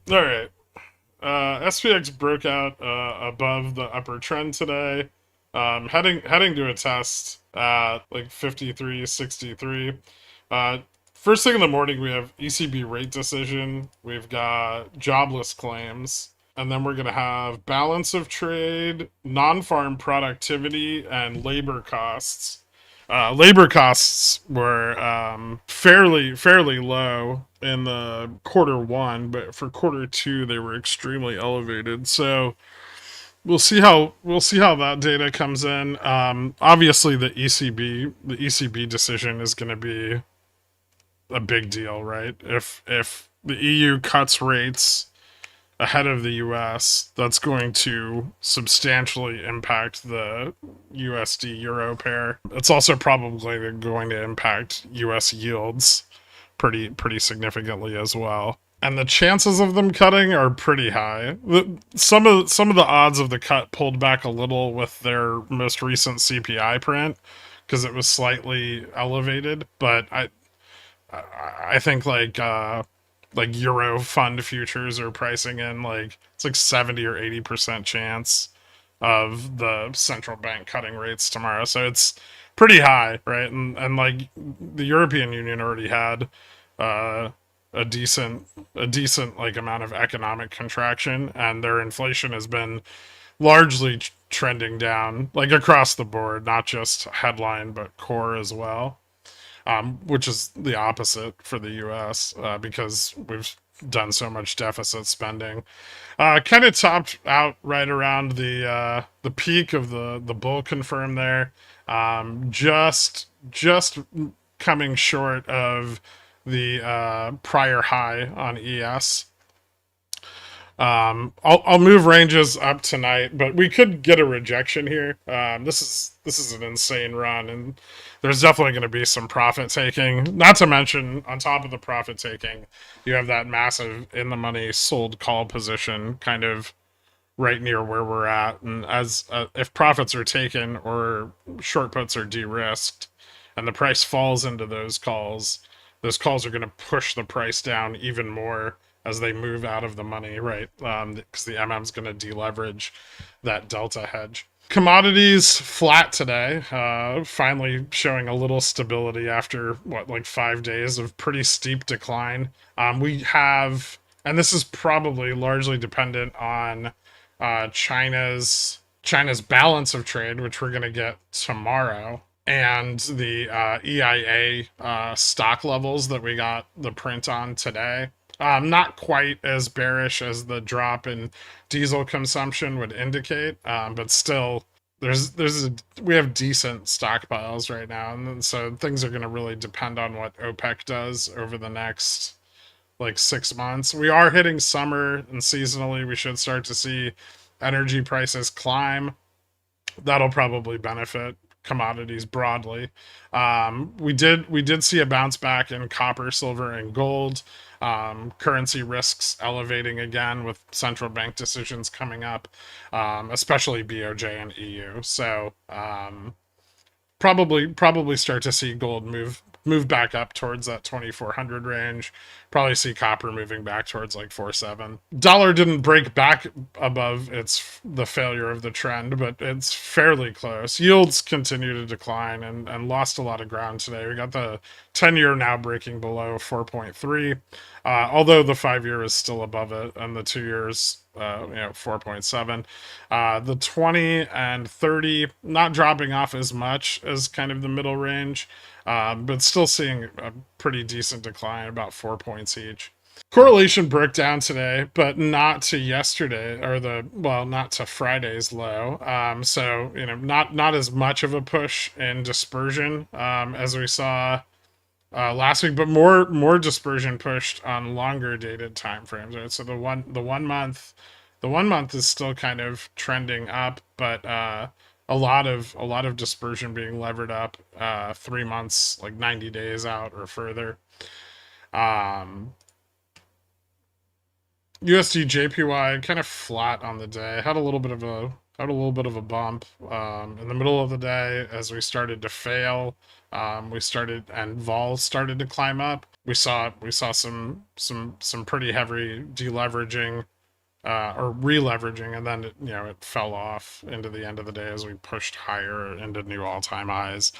All right. SPX broke out above the upper trend today, heading to a test at like 53.63. Uh, First thing in the morning, we have ECB rate decision. We've got jobless claims, and then we're gonna have balance of trade, non-farm productivity, and labor costs. Labor costs were fairly low in the quarter one, but for quarter two they were extremely elevated. So we'll see how that data comes in. Obviously, the ECB decision is going to be a big deal, right? If the EU cuts rates ahead of the US, that's going to substantially impact the USD euro pair. It's also probably going to impact US yields pretty significantly as well. And the chances of them cutting are pretty high. Some of the odds of the cut pulled back a little with their most recent CPI print because it was slightly elevated, but I think like Euro fund futures are pricing in like it's like 70 or 80% chance of the central bank cutting rates tomorrow. So it's pretty high, right? And like the European Union already had uh a decent like amount of economic contraction, and their inflation has been largely trending down like across the board, not just headline but core as well, which is the opposite for the U.S. Because we've done so much deficit spending. Kind of topped out right around the peak of the bull confirm there. Just coming short of the prior high on ES. I'll move ranges up tonight, but we could get a rejection here. This is an insane run, and there's definitely going to be some profit taking. Not to mention, on top of the profit taking, you have that massive in the money sold call position, kind of right near where we're at. And as if profits are taken or short puts are de-risked, and the price falls into those calls are going to push the price down even more as they move out of the money, right? Because the MM's going to deleverage that delta hedge. Commodities flat today, finally showing a little stability after what, like 5 days of pretty steep decline. We have, and this is probably largely dependent on China's balance of trade, which we're going to get tomorrow, and the EIA stock levels that we got the print on today. Not quite as bearish as the drop in diesel consumption would indicate, but still, we have decent stockpiles right now, and so things are going to really depend on what OPEC does over the next like 6 months. We are hitting summer, and seasonally, we should start to see energy prices climb. That'll probably benefit commodities broadly. We did see a bounce back in copper, silver, and gold. Currency risks elevating again with central bank decisions coming up, especially BOJ and EU. So probably start to see gold move back up towards that 2400 range. Probably see copper moving back towards like 47. Dollar didn't break back above the failure of the trend, but it's fairly close. Yields continue to decline and lost a lot of ground today. We got the 10-year now breaking below 4.3, although the 5-year is still above it, and the 2 years 4.7. The 20 and 30 not dropping off as much as kind of the middle range, but still seeing a pretty decent decline, about 4 points each. Correlation broke down today, but not to yesterday or not to Friday's low. So not as much of a push in dispersion as we saw last week, but more dispersion pushed on longer dated time frames. Right, so the 1 month is still kind of trending up, but a lot of dispersion being levered up 3 months, like 90 days out or further. Um, USD JPY kind of flat on the day. Had a little bit of a bump in the middle of the day as we started to fail. We started and vol started to climb up. we saw some pretty heavy deleveraging or releveraging, and then it fell off into the end of the day as we pushed higher into new all-time highs.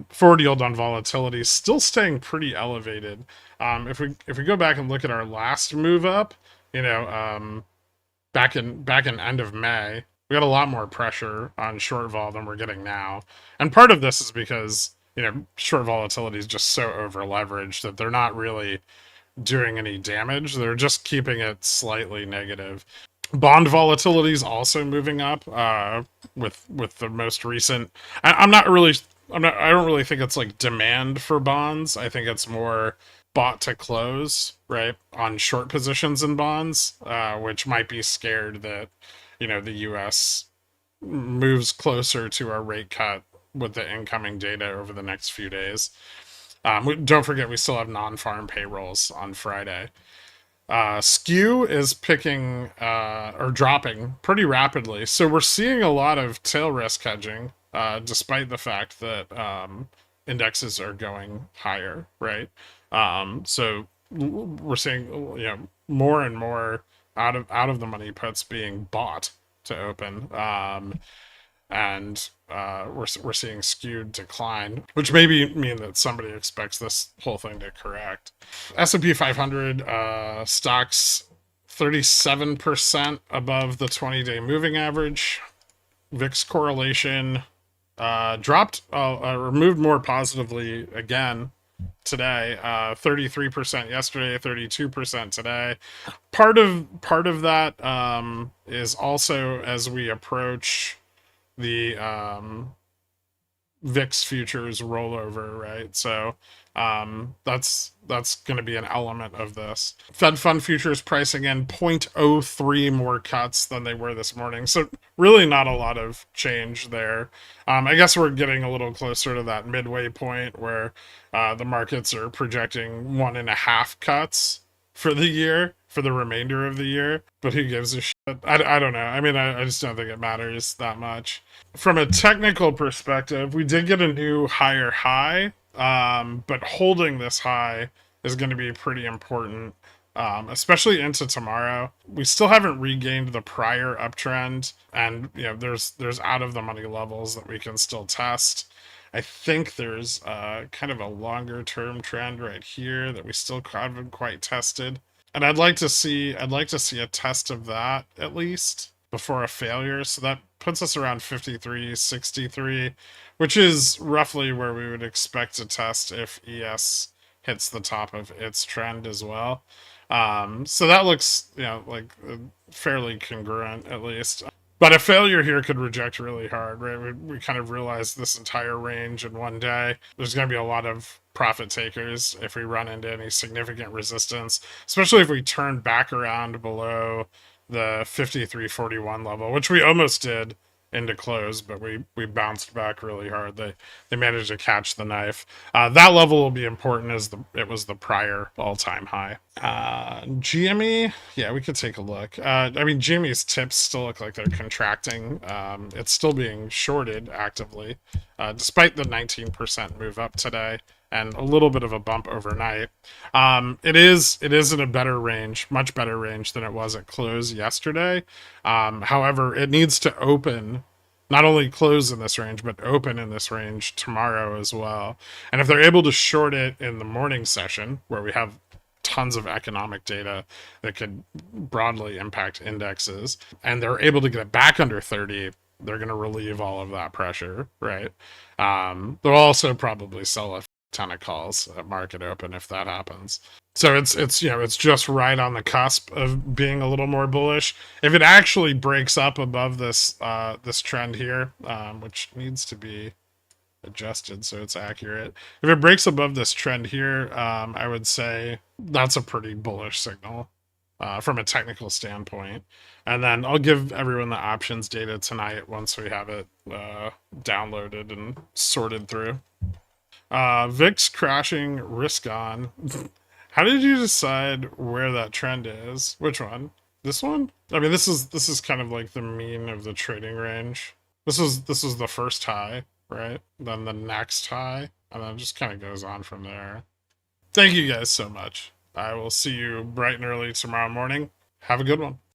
Forward yield on volatility still staying pretty elevated. If we go back and look at our last move up, you know, back in end of May, we got a lot more pressure on short vol than we're getting now, and part of this is because short volatility is just so over leveraged that they're not really doing any damage. They're just keeping it slightly negative. Bond volatility is also moving up with the most recent. I'm not really. I'm not. I don't really think it's like demand for bonds. I think it's more bought to close, right, on short positions in bonds, which might be scared that the U.S. moves closer to a rate cut with the incoming data over the next few days. Don't forget, we still have non-farm payrolls on Friday. Skew is picking or dropping pretty rapidly, so we're seeing a lot of tail risk hedging, despite the fact that indexes are going higher, right? So we're seeing more and more out of the money puts being bought to open. And we're seeing skewed decline, which maybe mean that somebody expects this whole thing to correct. S&P 500 stocks 37% above the 20-day moving average. VIX correlation dropped or moved more positively again today. 33% yesterday, 32% today. Part of that is also as we approach the VIX futures rollover, right? So that's going to be an element of this. Fed fund futures pricing in 0.03 more cuts than they were this morning. So really not a lot of change there. I guess we're getting a little closer to that midway point where the markets are projecting 1.5 cuts for the year, for the remainder of the year. But who gives a shit? I don't know. I mean, I just don't think it matters that much. From a technical perspective, we did get a new higher high, but holding this high is going to be pretty important, especially into tomorrow. We still haven't regained the prior uptrend, and there's out of the money levels that we can still test. I think there's kind of a longer term trend right here that we still haven't quite tested, and I'd like to see a test of that at least before a failure. So that puts us around 53.63, which is roughly where we would expect to test if ES hits the top of its trend as well. So that looks like fairly congruent at least. But a failure here could reject really hard, right? We kind of realized this entire range in one day. There's going to be a lot of profit takers if we run into any significant resistance, especially if we turn back around below the 53.41 level, which we almost did into close, but we bounced back really hard. They managed to catch the knife. That level will be important as it was the prior all-time high. GME, yeah, we could take a look. I mean, GME's tips still look like they're contracting. It's still being shorted actively, despite the 19% move up today and a little bit of a bump overnight. It is in a better range, much better range than it was at close yesterday. However, it needs to open, not only close in this range, but open in this range tomorrow as well. And if they're able to short it in the morning session, where we have tons of economic data that could broadly impact indexes, and they're able to get it back under 30, they're going to relieve all of that pressure, right? They'll also probably sell a ton of calls at market open if that happens. So it's just right on the cusp of being a little more bullish. If it actually breaks up above this trend here, which needs to be adjusted so it's accurate. If it breaks above this trend here, I would say that's a pretty bullish signal from a technical standpoint. And then I'll give everyone the options data tonight once we have it downloaded and sorted through. VIX crashing, risk on. How did you decide where that trend is? Which one? This one? I mean, this is kind of like the mean of the trading range. This is the first high, right? Then the next high, and then it just kind of goes on from there. thank you guys so much. I will see you bright and early tomorrow morning. Have a good one.